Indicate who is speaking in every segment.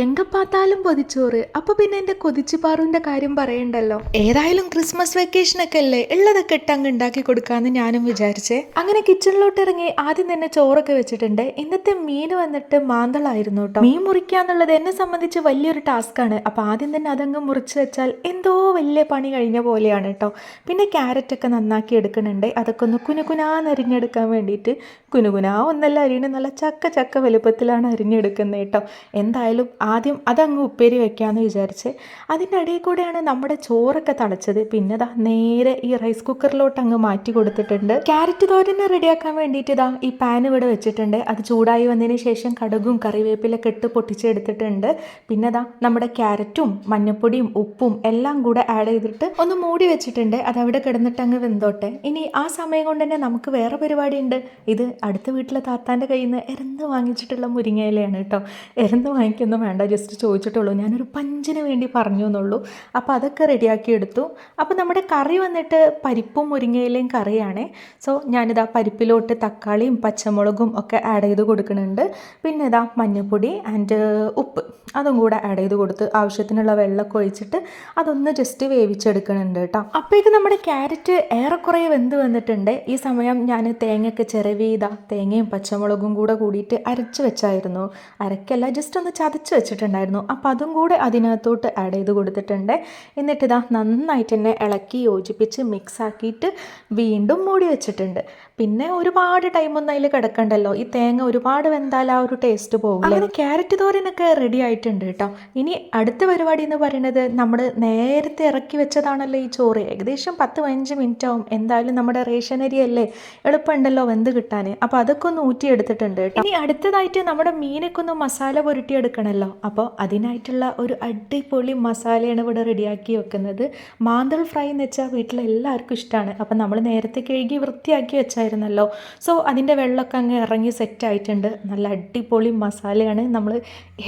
Speaker 1: എങ്ക പാത്താലും പൊതിച്ചോറ്. അപ്പോൾ പിന്നെ എൻ്റെ കൊതിച്ചുപാറുവിൻ്റെ കാര്യം പറയണ്ടല്ലോ. ഏതായാലും ക്രിസ്മസ് വെക്കേഷനൊക്കെ അല്ലേ, ഉള്ളതൊക്കെ ഇട്ട് അങ്ങ് ഉണ്ടാക്കി കൊടുക്കാമെന്ന് ഞാനും വിചാരിച്ചേ. അങ്ങനെ കിച്ചണിലോട്ട് ഇറങ്ങി ആദ്യം തന്നെ ചോറൊക്കെ വെച്ചിട്ടുണ്ട്. ഇന്നത്തെ മീൻ വന്നിട്ട് മാന്തളായിരുന്നു കേട്ടോ. മീൻ മുറിക്കുക എന്നുള്ളത് എന്നെ സംബന്ധിച്ച് വലിയൊരു ടാസ്ക്കാണ്. അപ്പോൾ ആദ്യം തന്നെ അതങ്ങ് മുറിച്ച് വെച്ചാൽ എന്തോ വലിയ പണി കഴിഞ്ഞ പോലെയാണ് കേട്ടോ. പിന്നെ ക്യാരറ്റൊക്കെ നന്നാക്കി എടുക്കുന്നുണ്ട്. അതൊക്കെ ഒന്ന് കുനുകുനാന്ന് അരിഞ്ഞെടുക്കാൻ വേണ്ടിയിട്ട്. കുനുകുനാ ഒന്നല്ല അരിയണ, നല്ല ചക്ക വലുപ്പത്തിലാണ് അരിഞ്ഞെടുക്കുന്നത് കേട്ടോ. എന്തായാലും ആദ്യം അതങ്ങ് ഉപ്പേരി വെക്കാമെന്ന് വിചാരിച്ച് അതിൻ്റെ ഇടയിൽ കൂടെയാണ് നമ്മുടെ ചോറൊക്കെ തളച്ചത്. പിന്നെ ഇതാ നേരെ ഈ റൈസ് കുക്കറിലോട്ട് അങ്ങ് മാറ്റി കൊടുത്തിട്ടുണ്ട്. ക്യാരറ്റ് തോരനെ റെഡിയാക്കാൻ വേണ്ടിയിട്ട് ഇതാ ഈ പാൻ ഇവിടെ വെച്ചിട്ടുണ്ട്. അത് ചൂടായി വന്നതിന് ശേഷം കടുകും കറിവേപ്പിലൊക്കെ ഇട്ട് പൊട്ടിച്ചെടുത്തിട്ടുണ്ട്. പിന്നെ ഇതാ നമ്മുടെ ക്യാരറ്റും മഞ്ഞപ്പൊടിയും ഉപ്പും എല്ലാം കൂടെ ആഡ് ചെയ്തിട്ട് ഒന്ന് മൂടി വെച്ചിട്ടുണ്ട്. അതവിടെ കിടന്നിട്ട് അങ്ങ് വെന്തോട്ടെ. ഇനി ആ സമയം കൊണ്ട് തന്നെ നമുക്ക് വേറെ പരിപാടിയുണ്ട്. ഇത് അടുത്ത വീട്ടിലെ താത്താൻ്റെ കയ്യിൽ നിന്ന് എരന്ന് വാങ്ങിച്ചിട്ടുള്ള മുരിങ്ങയിലയാണ് കേട്ടോ. എരന്ന് വാങ്ങിക്കൊന്നും വേണ്ട, ജസ്റ്റ് ചോദിച്ചിട്ടുള്ളൂ. ഞാനൊരു പഞ്ചിന് വേണ്ടി പറഞ്ഞു എന്നുള്ളൂ. അപ്പോൾ അതൊക്കെ റെഡിയാക്കി എടുത്തു. അപ്പോൾ നമ്മുടെ കറി വന്നിട്ട് പരിപ്പും മുരിങ്ങയിലയും കറിയാണ്. സോ ഞാനിതാ പരിപ്പിലോട്ട് തക്കാളിയും പച്ചമുളകും ഒക്കെ ആഡ് ചെയ്ത് കൊടുക്കുന്നുണ്ട്. പിന്നെ ഇതാ മഞ്ഞൾപ്പൊടി ആൻഡ് ഉപ്പ് അതും കൂടെ ആഡ് ചെയ്ത് കൊടുത്ത് ആവശ്യത്തിനുള്ള വെള്ളമൊക്കെ ഒഴിച്ചിട്ട് അതൊന്ന് ജസ്റ്റ് വേവിച്ചെടുക്കുന്നുണ്ട് കേട്ടോ. അപ്പോഴേക്ക് നമ്മുടെ ക്യാരറ്റ് ഏറെക്കുറെ വെന്ത് വന്നിട്ടുണ്ട്. ഈ സമയം ഞാൻ തേങ്ങയൊക്കെ ചിരവിയതാ തേങ്ങയും പച്ചമുളകും കൂടെ കൂടിയിട്ട് അരച്ച് വെച്ചായിരുന്നു. അരക്കല്ല, ജസ്റ്റ് ഒന്ന് ചതച്ച് വെച്ചിട്ടുണ്ടായിരുന്നു. അപ്പോൾ അതും കൂടെ അതിനകത്തോട്ട് ആഡ് ചെയ്ത് കൊടുത്തിട്ടുണ്ട്. എന്നിട്ട് ഇതാ നന്നായിട്ട് തന്നെ ഇളക്കി യോജിപ്പിച്ച് മിക്സ് ആക്കിയിട്ട് വീണ്ടും മൂടി വെച്ചിട്ടുണ്ട്. പിന്നെ ഒരുപാട് ടൈമൊന്നും അതിൽ കിടക്കണ്ടല്ലോ. ഈ തേങ്ങ ഒരുപാട് വെന്താൽ ആ ഒരു ടേസ്റ്റ് പോകും. അങ്ങനെ ക്യാരറ്റ് തോരനൊക്കെ റെഡി ആയിട്ടുണ്ട് കേട്ടോ. ഇനി അടുത്ത പരിപാടി എന്ന് പറയുന്നത് നമ്മൾ നേരത്തെ ഇറക്കി വെച്ചതാണല്ലോ ഈ ചോറ്. ഏകദേശം 10-15 മിനിറ്റ് ആവും. എന്തായാലും നമ്മുടെ റേഷൻ അരി അല്ലേ, എളുപ്പമുണ്ടല്ലോ വെന്ത് കിട്ടാൻ. അപ്പോൾ അതൊക്കെ ഒന്ന് ഊറ്റിയെടുത്തിട്ടുണ്ട് കേട്ടോ. ഇനി അടുത്തതായിട്ട് നമ്മുടെ മീനൊക്കെ ഒന്ന് മസാല പുരട്ടിയെടുക്കണമല്ലോ. അപ്പോൾ അതിനായിട്ടുള്ള ഒരു അടിപൊളി മസാലയാണ് ഇവിടെ റെഡിയാക്കി വെക്കുന്നത്. മാന്തൾ ഫ്രൈ എന്ന് വെച്ചാൽ വീട്ടിലെല്ലാവർക്കും ഇഷ്ടമാണ്. അപ്പോൾ നമ്മൾ നേരത്തെ കഴുകി വൃത്തിയാക്കി വെച്ചായിരുന്നല്ലോ. സോ അതിൻ്റെ വെള്ളമൊക്കെ അങ്ങ് ഇറങ്ങി സെറ്റായിട്ടുണ്ട്. നല്ല അടിപൊളി മസാലയാണ്. നമ്മൾ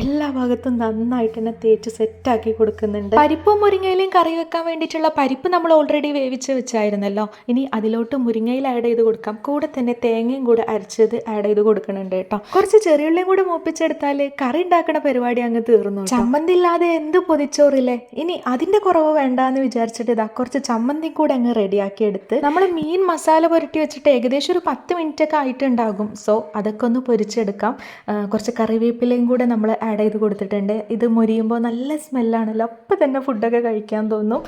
Speaker 1: എല്ലാ ഭാഗത്തും നന്നായിട്ട് തന്നെ തേച്ച് സെറ്റാക്കി കൊടുക്കുന്നുണ്ട്. പരിപ്പും മുരിങ്ങയിലും കറി വെക്കാൻ വേണ്ടിയിട്ടുള്ള പരിപ്പ് നമ്മൾ ഓൾറെഡി വേവിച്ച് വെച്ചായിരുന്നല്ലോ. ഇനി അതിലോട്ട് മുരിങ്ങയിൽ ആഡ് ചെയ്ത് കൊടുക്കാം. കൂടെ തന്നെ തേങ്ങയും കൂടെ അരച്ചത് ആഡ് ചെയ്ത് കൊടുക്കുന്നുണ്ട് കേട്ടോ. കുറച്ച് ചെറിയുള്ളിയും കൂടെ മൂപ്പിച്ചെടുത്താൽ കറി ഉണ്ടാക്കണ പരിപാടി അങ്ങ് തീർന്നു. ചമ്മന്തി ഇല്ലാതെ എന്ത് പൊതിച്ചോറില്ലേ. ഇനി അതിന്റെ കുറവ് വേണ്ടാന്ന് വിചാരിച്ചിട്ട് ഇതാ കുറച്ച് ചമ്മന്തി കൂടെ അങ്ങ് റെഡിയാക്കി എടുത്ത് നമ്മൾ മീൻ മസാല പുരട്ടി വെച്ചിട്ട് ഏകദേശം ഒരു 10 മിനിറ്റ് ഒക്കെ ആയിട്ടുണ്ടാകും. സോ അതൊക്കെ ഒന്ന് പൊരിച്ചെടുക്കാം. കുറച്ച് കറിവേപ്പിലയും കൂടെ നമ്മൾ ആഡ് ചെയ്ത് കൊടുത്തിട്ടുണ്ട്. ഇത് മൊരിയുമ്പോൾ നല്ല സ്മെല്ലാണല്ലോ, അപ്പം തന്നെ ഫുഡൊക്കെ കഴിക്കാൻ തോന്നും.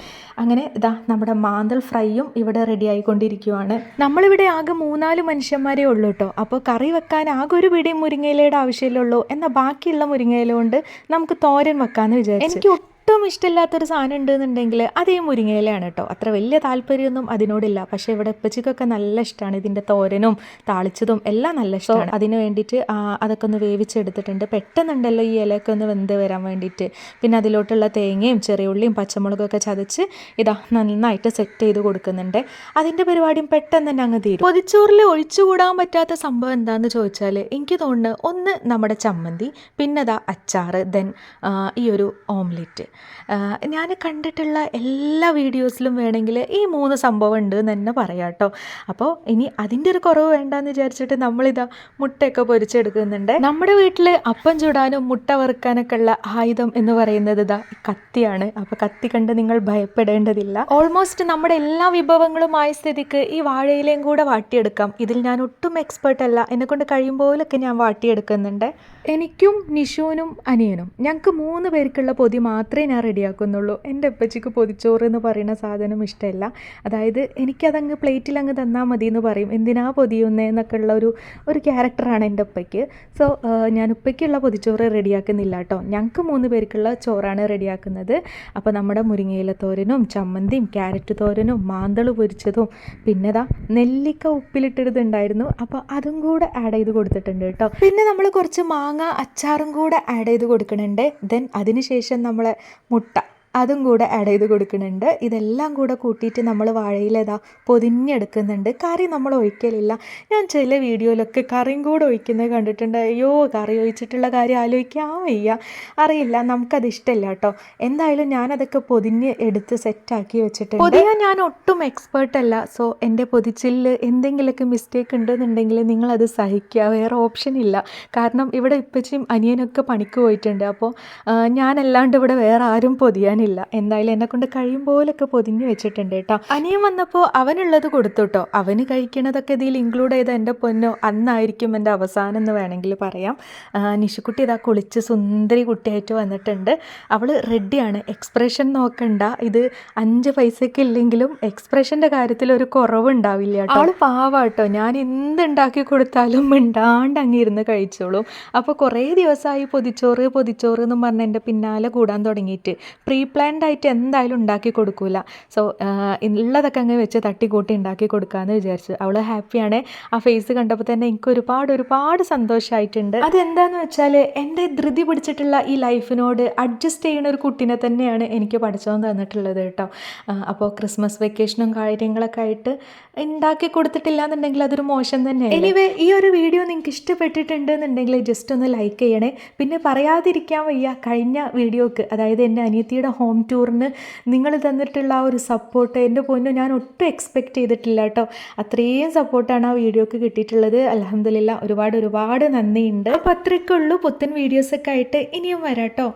Speaker 1: അങ്ങനെ ഇതാ നമ്മുടെ മാന്തൾ ഫ്രൈയും ഇവിടെ റെഡി ആയിക്കൊണ്ടിരിക്കുവാണ്. നമ്മളിവിടെ ആകെ 3-4 മനുഷ്യന്മാരേ ഉള്ളൂ കേട്ടോ. അപ്പോൾ കറി വെക്കാൻ ആകെ ഒരു പിടി മുരിങ്ങയിലയുടെ ആവശ്യമുള്ളൂ. എന്നാൽ ബാക്കിയുള്ള മുരിങ്ങയില കൊണ്ട് നമുക്ക് തോരൻ വെക്കാമെന്ന് വിചാരിച്ചു. എനിക്ക് ഒട്ടും ഇഷ്ടമില്ലാത്തൊരു സാധനം ഉണ്ടെന്നുണ്ടെങ്കിൽ അതേ മുരിങ്ങയിലയാണ് കേട്ടോ. അത്ര വലിയ താല്പര്യമൊന്നും അതിനോടില്ല. പക്ഷേ ഇവിടെ ഉപ്പച്ചിക്കൊക്കെ നല്ല ഇഷ്ടമാണ്. ഇതിൻ്റെ തോരനും താളിച്ചതും എല്ലാം നല്ല ഇഷ്ടമാണ്. അതിന് വേണ്ടിയിട്ട് അതൊക്കെ ഒന്ന് വേവിച്ചെടുത്തിട്ടുണ്ട്. പെട്ടെന്നുണ്ടല്ലോ ഈ ഇലയൊക്കെ ഒന്ന് വെന്ത് വരാൻ വേണ്ടിയിട്ട്. പിന്നെ അതിലോട്ടുള്ള തേങ്ങയും ചെറിയുള്ളിയും പച്ചമുളകൊക്കെ ചതച്ച് ഇതാ നന്നായിട്ട് സെറ്റ് ചെയ്ത് കൊടുക്കുന്നുണ്ട്. അതിൻ്റെ പരിപാടിയും പെട്ടെന്ന് തന്നെ അങ്ങ് തീരും. പൊതിച്ചോറിൽ ഒഴിച്ചുകൂടാൻ പറ്റാത്ത സംഭവം എന്താണെന്ന് ചോദിച്ചാൽ എനിക്ക് തോന്നുന്നു ഒന്ന് നമ്മുടെ ചമ്മന്തി, പിന്നെ അതാ അച്ചാറ്, ദെൻ ഈ ഒരു ഓംലെറ്റ്. ഞാൻ കണ്ടിട്ടുള്ള എല്ലാ വീഡിയോസിലും വേണമെങ്കിൽ ഈ 3 സംഭവം ഉണ്ട് എന്ന് തന്നെ പറയാം കേട്ടോ. അപ്പോൾ ഇനി അതിൻ്റെ ഒരു കുറവ് വേണ്ടാന്ന് വിചാരിച്ചിട്ട് നമ്മളിതാ മുട്ടയൊക്കെ പൊരിച്ചെടുക്കുന്നുണ്ട്. നമ്മുടെ വീട്ടിൽ അപ്പം ചൂടാനും മുട്ട വറുക്കാനൊക്കെ ഉള്ള ആയുധം എന്ന് പറയുന്നത് ഇതാ കത്തിയാണ്. അപ്പോൾ കത്തി കണ്ട് നിങ്ങൾ ഭയപ്പെടേണ്ടതില്ല. ഓൾമോസ്റ്റ് നമ്മുടെ എല്ലാ വിഭവങ്ങളും ആയ സ്ഥിതിക്ക് ഈ വാഴയിലയും കൂടെ വാട്ടിയെടുക്കാം. ഇതിൽ ഞാൻ ഒട്ടും എക്സ്പേർട്ട് അല്ല. എന്നെക്കൊണ്ട് കഴിയുമ്പോഴൊക്കെ ഞാൻ വാട്ടിയെടുക്കുന്നുണ്ട്. എനിക്കും നിഷുവിനും അനിയനും ഞങ്ങൾക്ക് 3 പേർക്കുള്ള പൊതി മാത്രമേ ഞാൻ റെഡിയാക്കുന്നുള്ളൂ. എൻ്റെ ഉപ്പച്ചിക്ക് പൊതിച്ചോറ് എന്ന് പറയുന്ന സാധനം ഇഷ്ടമല്ല. അതായത് എനിക്കതങ്ങ് പ്ലേറ്റിൽ അങ്ങ് തന്നാൽ മതി എന്ന് പറയും. എന്തിനാ പൊതിയുന്നതെന്നൊക്കെ ഉള്ള ഒരു ക്യാരക്ടറാണ് എൻ്റെ ഉപ്പയ്ക്ക്. സോ ഞാൻ ഉപ്പയ്ക്കുള്ള പൊതിച്ചോറ് റെഡിയാക്കുന്നില്ല കേട്ടോ. ഞങ്ങൾക്ക് 3 പേർക്കുള്ള ചോറാണ് റെഡിയാക്കുന്നത്. അപ്പോൾ നമ്മുടെ മുരിങ്ങയില തോരനും ചമ്മന്തിയും ക്യാരറ്റ് തോരനും മാന്തൾ പൊരിച്ചതും പിന്നെ ദാ നെല്ലിക്ക ഉപ്പിലിട്ടിട്ടുണ്ടായിരുന്നു. അപ്പോൾ അതും കൂടെ ആഡ് ചെയ്ത് കൊടുത്തിട്ടുണ്ട് കേട്ടോ. പിന്നെ നമ്മൾ കുറച്ച് മാങ്ങ അച്ചാറും കൂടെ ആഡ് ചെയ്ത് കൊടുക്കുന്നുണ്ട്. ദെൻ അതിനുശേഷം നമ്മൾ മുട്ട അതും കൂടെ ആഡ് ചെയ്ത് കൊടുക്കുന്നുണ്ട്. ഇതെല്ലാം കൂടെ കൂട്ടിയിട്ട് നമ്മൾ വാഴയിലേതാ പൊതിഞ്ഞെടുക്കുന്നുണ്ട്. കറി നമ്മൾ ഒഴിക്കലില്ല. ഞാൻ ചില വീഡിയോയിലൊക്കെ കറിയും കൂടെ ഒഴിക്കുന്നത് കണ്ടിട്ടുണ്ട്. അയ്യോ, കറി ഒഴിച്ചിട്ടുള്ള കാര്യം ആലോചിക്കാൻ വയ്യ. അറിയില്ല, നമുക്കത് ഇഷ്ടമില്ല കേട്ടോ. എന്തായാലും ഞാനതൊക്കെ പൊതിഞ്ഞ് എടുത്ത് സെറ്റാക്കി വെച്ചിട്ടുണ്ട്. പൊതിയാൻ ഞാൻ ഒട്ടും എക്സ്പേർട്ട് അല്ല. സോ എൻ്റെ പൊതിച്ചില് എന്തെങ്കിലുമൊക്കെ മിസ്റ്റേക്ക് ഉണ്ടെന്നുണ്ടെങ്കിൽ നിങ്ങളത് സഹിക്കുക, വേറെ ഓപ്ഷൻ ഇല്ല. കാരണം ഇവിടെ ഇപ്പച്ചിയും അനിയനൊക്കെ പണിക്ക് പോയിട്ടുണ്ട്. അപ്പോൾ ഞാനല്ലാണ്ട് ഇവിടെ വേറെ ആരും പൊതിയാനില്ല. എന്തായാലും എന്നെക്കൊണ്ട് കഴിയും പോലൊക്കെ പൊതിഞ്ഞ് വെച്ചിട്ടുണ്ട് കേട്ടോ. അനിയൻ വന്നപ്പോൾ അവനുള്ളത് കൊടുത്തു കേട്ടോ. അവന് കഴിക്കണതൊക്കെ ഇതിൽ ഇൻക്ലൂഡ് ചെയ്ത എൻ്റെ പൊന്നോ അന്നായിരിക്കും എൻ്റെ അവസാനം എന്ന് വേണമെങ്കിൽ പറയാം. നിഷുക്കുട്ടി ഇതാ കുളിച്ച് സുന്ദരി കുട്ടിയായിട്ട് വന്നിട്ടുണ്ട്. അവൾ റെഡിയാണ്. എക്സ്പ്രഷൻ നോക്കണ്ട, ഇത് 5 പൈസയ്ക്ക് ഇല്ലെങ്കിലും എക്സ്പ്രഷൻ്റെ കാര്യത്തിൽ ഒരു കുറവുണ്ടാവില്ല കേട്ടോ. അവൾ പാവാട്ടോ. ഞാൻ എന്തുണ്ടാക്കി കൊടുത്താലും മിണ്ടാണ്ട് അങ്ങ് ഇരുന്ന് കഴിച്ചോളും. അപ്പോൾ കുറേ ദിവസമായി പൊതിച്ചോറ് എന്നും പറഞ്ഞ് എൻ്റെ പിന്നാലെ കൂടാൻ തുടങ്ങിയിട്ട് പ്രീ പ്ലാൻഡ് ആയിട്ട് എന്തായാലും ഉണ്ടാക്കി കൊടുക്കൂല. സോ ഉള്ളതൊക്കെ അങ്ങ് വെച്ച് തട്ടിക്കൂട്ടി ഉണ്ടാക്കി കൊടുക്കാമെന്ന് വിചാരിച്ചു. അവൾ ഹാപ്പിയാണ്. ആ ഫേസ് കണ്ടപ്പോൾ തന്നെ എനിക്ക് ഒരുപാട് സന്തോഷമായിട്ടുണ്ട്. അതെന്താണെന്ന് വെച്ചാൽ എൻ്റെ ധൃതി പിടിച്ചിട്ടുള്ള ഈ ലൈഫിനോട് അഡ്ജസ്റ്റ് ചെയ്യുന്ന ഒരു കുട്ടീനെ തന്നെയാണ് എനിക്ക് പഠിച്ചോൻ തന്നിട്ടുള്ളത് കേട്ടോ. അപ്പോൾ ക്രിസ്മസ് വെക്കേഷനും കാര്യങ്ങളൊക്കെ ആയിട്ട് ഉണ്ടാക്കി കൊടുത്തിട്ടില്ല എന്നുണ്ടെങ്കിൽ അതൊരു മോശം തന്നെയാണ്. എനിവേ, ഈ ഒരു വീഡിയോ നിങ്ങൾക്ക് ഇഷ്ടപ്പെട്ടിട്ടുണ്ട് എന്നുണ്ടെങ്കിൽ ജസ്റ്റ് ഒന്ന് ലൈക്ക് ചെയ്യണേ. പിന്നെ പറയാതിരിക്കാൻ വയ്യ, കഴിഞ്ഞ വീഡിയോക്ക്, അതായത് എൻ്റെ അനിയത്തിയുടെ ഹോം ടൂറിന് നിങ്ങൾ തന്നിട്ടുള്ള ആ ഒരു സപ്പോർട്ട് എൻ്റെ പൊന്നു ഞാൻ ഒട്ടും എക്സ്പെക്റ്റ് ചെയ്തിട്ടില്ല കേട്ടോ. അത്രയും സപ്പോർട്ടാണ് ആ വീഡിയോക്ക് കിട്ടിയിട്ടുള്ളത്. അൽഹംദുലില്ലാ, ഒരുപാട് നന്ദിയുണ്ട്. അപ്പോൾ അത്രയ്ക്കുള്ളൂ. പുത്തൻ വീഡിയോസൊക്കെ ആയിട്ട് ഇനിയും വരാം കേട്ടോ.